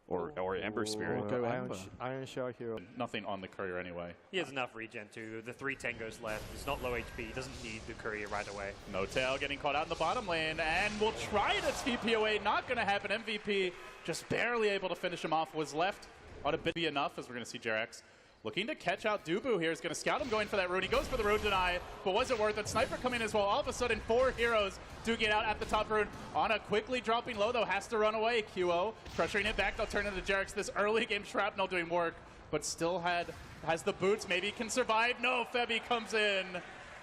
Or Ember Spirit. Go Iron Shell hero. Nothing on the courier anyway. He has enough regen too. The 3 tangos left. He's not low HP. He doesn't need the courier right away. NoTail getting caught out in the bottom lane, and will try to TP away. Not going to happen. MVP just barely able to finish him off. Was left on a bit be enough, as we're going to see Jerax looking to catch out Dubu here. Is going to scout him going for that rune. He goes for the rune deny, but was it worth it? Sniper coming as well. All of a sudden, 4 heroes do get out at the top rune. Ana quickly dropping low, though, has to run away. QO pressuring it back. They'll turn into Jerax. This early game shrapnel doing work, but still has the boots. Maybe can survive. No, Febby comes in,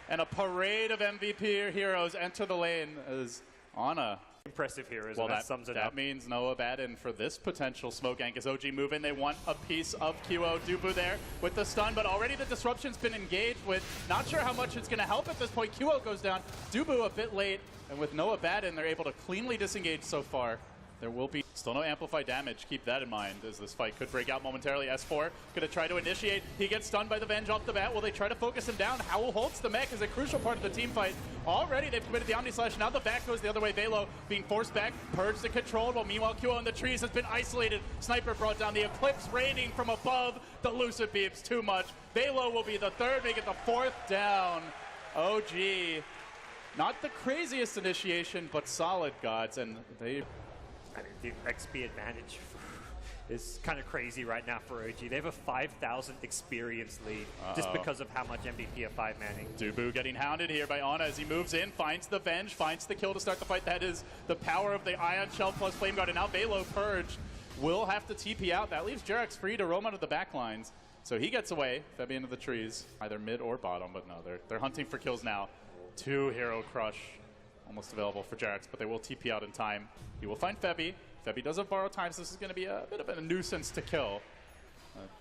and a parade of MVP heroes enter the lane as Ana. Impressive heroes, well, and that sums it up. That means Noah bad in for this potential smoke gank as OG move in. They want a piece of QO. Dubu there with the stun, but already the disruption's been engaged with. Not sure how much it's going to help at this point. QO goes down. Dubu a bit late, and with Noah bad in, they're able to cleanly disengage so far. There will be still no amplified damage. Keep that in mind as this fight could break out momentarily. S4 going to try to initiate. He gets stunned by the Venge off the bat. Will they try to focus him down? Howl holds the mech as a crucial part of the team fight. Already they've committed the Omni Slash. Now the back goes the other way. Velo being forced back. Purged and controlled. While meanwhile QO in the trees has been isolated. Sniper brought down. The Eclipse raining from above. The Lucid Beams too much. Velo will be the third. Make it the 4th down. OG. Not the craziest initiation, but solid, gods. And they... I mean, the XP advantage is kind of crazy right now for OG. They have a 5,000 experience lead just because of how much MVP are 5-manning. Dubu getting hounded here by Ana as he moves in, finds the Venge, finds the kill to start the fight. That is the power of the Ion Shell plus Flame Guard. And now Velo purged will have to TP out. That leaves Jerax free to roam out of the back lines. So he gets away, Febby into the trees, either mid or bottom, but no, they're hunting for kills now. 2 hero crush. Almost available for Jerax, but they will TP out in time. He will find Febby. Febby doesn't borrow time, so this is going to be a bit of a nuisance to kill.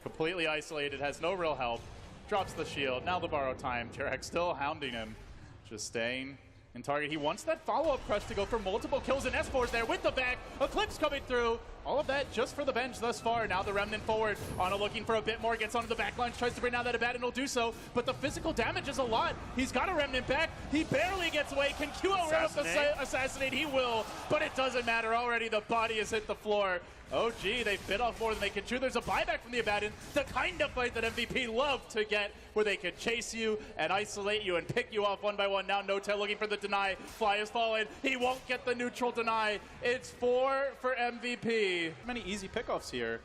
Completely isolated, has no real help. Drops the shield. Now the borrow time. Jerax still hounding him. Just staying in target. He wants that follow-up crush to go for multiple kills, and S4's there with the back. Eclipse coming through. All of that just for the bench thus far. Now the Remnant forward. Ana looking for a bit more. Gets onto the back line. Tries to bring down that Abaddon. Will do so. But the physical damage is a lot. He's got a Remnant back. He barely gets away. Can QO run up the assassinate? He will. But it doesn't matter. Already the body has hit the floor. OG, they've bit off more than they can chew. There's a buyback from the Abaddon. The kind of fight that MVP love to get, where they can chase you and isolate you and pick you off one by one. Now NoTail looking for the deny. Fly has fallen. He won't get the neutral deny. It's 4 for MVP. Many easy pickoffs here.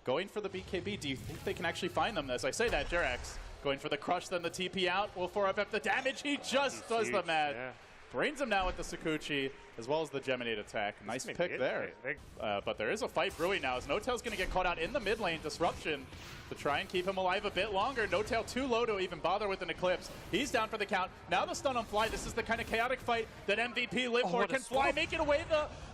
Going for the BKB. Do you think they can actually find them? As I say that, Jerax going for the crush, then the TP out. Will 4FF the damage. He just does huge, the mat. Yeah. Brains him now with the Sakuchi, as well as the Geminate attack. Nice pick there. But there is a fight brewing now, as NoTail's going to get caught out in the mid lane. Disruption to try and keep him alive a bit longer. NoTail too low to even bother with an Eclipse. He's down for the count. Now the stun on Fly. This is the kind of chaotic fight that MVP live for. Can Fly make it away?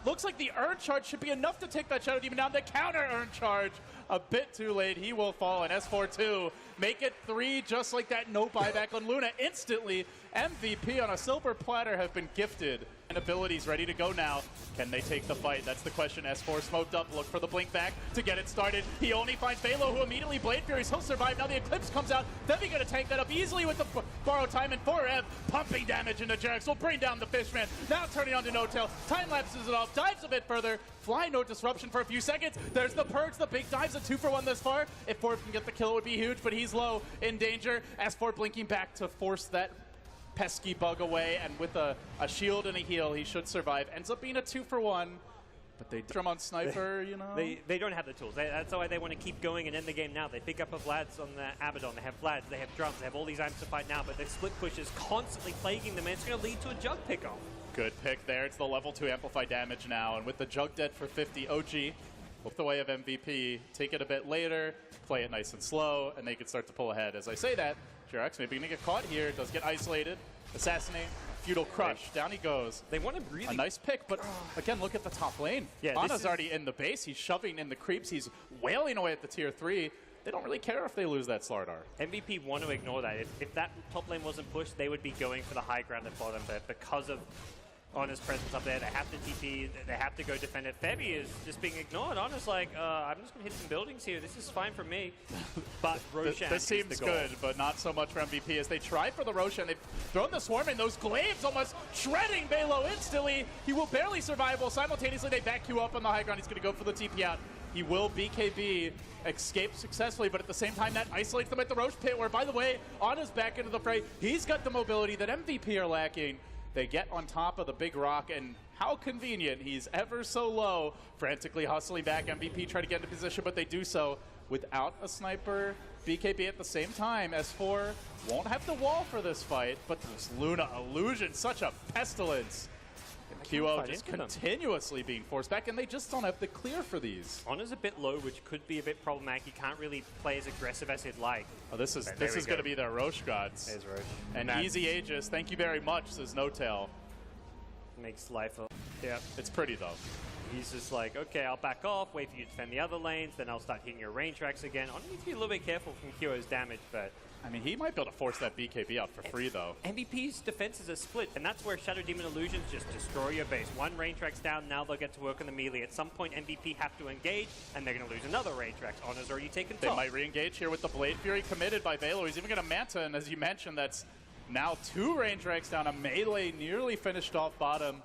Looks like the Urn Charge should be enough to take that Shadow Demon down. The counter Urn Charge, a bit too late. He will fall, and S4-2 make it 3 just like that. No buyback on Luna. Instantly, MVP on a silver platter have been gifted. And abilities ready to go now. Can they take the fight? That's the question. S4 smoked up. Look for the blink back to get it started. He only finds Velo, who immediately Blade Furies. He'll survive. Now the Eclipse comes out. Febby going to tank that up easily with the borrow time, and 4F pumping damage into Jerax. Will bring down the Fishman. Now turning on to NoTail. Time lapses it off. Dives a bit further. Fly, no disruption for a few seconds. There's the purge. The big dive's a 2-for-1 thus far. If 4 can get the kill, it would be huge, but he's low, in danger. S4 blinking back to force that pesky bug away, and with a shield and a heal, he should survive. Ends up being a 2-for-1, but they drum on Sniper, you know? They don't have the tools. That's why they want to keep going and end the game now. They pick up a Vlad's on the Abaddon. They have Vlad's, they have drums, they have all these items to fight now, but the split push is constantly plaguing them, and it's going to lead to a Jug pickoff. Good pick there. It's the level 2 amplified damage now, and with the Jug dead for 50, OG with the way of MVP, take it a bit later, play it nice and slow, and they can start to pull ahead. As I say that, Jerax maybe going to get caught here, does get isolated, assassinate, Feudal Crush, down he goes. They want to really... A nice pick, but again, look at the top lane. Yeah, Ana's already in the base, he's shoving in the creeps, he's wailing away at the tier 3. They don't really care if they lose that Slardar. MVP want to ignore that. If that top lane wasn't pushed, they would be going for the high ground at bottom, but because of Ana's presence up there, they have to TP, they have to go defend it. Febby is just being ignored. Ana's like, I'm just going to hit some buildings here. This is fine for me. But Roshan this seems good, but not so much for MVP as they try for the Roshan. They've thrown the Swarm in. Those glaives almost shredding Velo instantly. He will barely survive. While simultaneously they back you up on the high ground. He's going to go for the TP out. He will BKB, escape successfully, but at the same time that isolates them at the Roche pit, where, by the way, Anna's back into the fray. He's got the mobility that MVP are lacking. They get on top of the big rock, and how convenient. He's ever so low, frantically hustling back. MVP try to get into position, but they do so without a sniper. BKB at the same time. S4 won't have the wall for this fight, but this Luna illusion, such a pestilence. QO just continuously being forced back, and they just don't have the clear for these. Honor's a bit low, which could be a bit problematic. He can't really play as aggressive as he'd like. Oh, this is going to be their Roche gods. There's Roche. And easy Aegis, thank you very much, says No Tail. Makes life a... Yeah. It's pretty, though. He's just like, okay, I'll back off, wait for you to defend the other lanes, then I'll start hitting your range tracks again. Honor needs to be a little bit careful from QO's damage, but... I mean, he might be able to force that BKB out for free, though. MVP's defenses are split, and that's where Shadow Demon Illusions just destroy your base. One range track's down, now they'll get to work on the melee. At some point, MVP have to engage, and they're going to lose another range track. Honor's already taken top. They might re-engage here with the Blade Fury committed by Velo. He's even going to Manta, and as you mentioned, that's now 2 range tracks down. A melee nearly finished off bottom.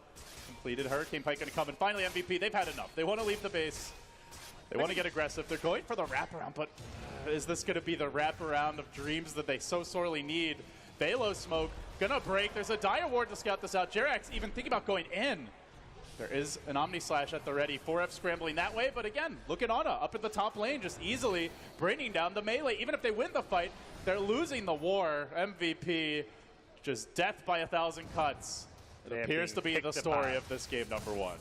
Completed Hurricane Pike going to come, and finally MVP, they've had enough. They want to leave the base. They want to get aggressive. They're going for the wraparound, but is this going to be the wraparound of dreams that they so sorely need? Velo smoke gonna break. There's a Dire Ward to scout this out. Jerax even thinking about going in. There is an Omni Slash at the ready. 4F scrambling that way, but again, look at Ana up at the top lane, just easily bringing down the melee. Even if they win the fight, they're losing the war. MVP, just death by 1,000 cuts. It appears to be the story of this game number 1.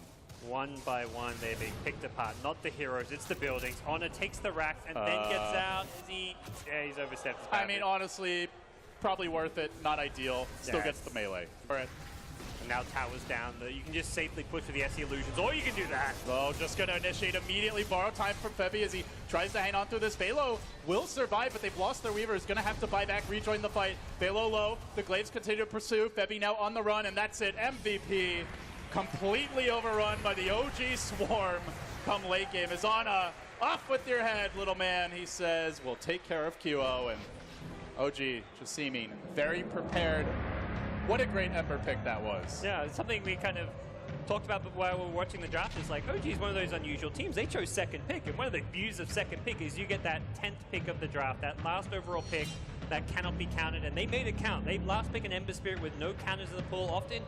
One by one, they're being picked apart. Not the heroes, it's the buildings. Honor takes the racks and then gets out. Is he? Yeah, he's overstepped his boundary. I mean, honestly, probably worth it. Not ideal. Still gets the melee. All right. And now tower's down. You can just safely push with the SE Illusions, or you can do that. Oh, just going to initiate immediately. Borrow time from Febby as he tries to hang on through this. Velo will survive, but they've lost their Weaver. Is going to have to buy back, rejoin the fight. Velo low. The Glaives continue to pursue. Febby now on the run, and that's it. MVP completely overrun by the OG Swarm come late game. Is Ana off with your head, little man, he says. We'll take care of QO, and OG just seeming very prepared. What a great Ember pick that was. Yeah, it's something we kind of talked about while we were watching the draft. Is like, OG is one of those unusual teams. They chose second pick, and one of the views of second pick is you get that 10th pick of the draft, that last overall pick that cannot be counted, and they made it count. They last pick an Ember Spirit with no counters in the pool. Often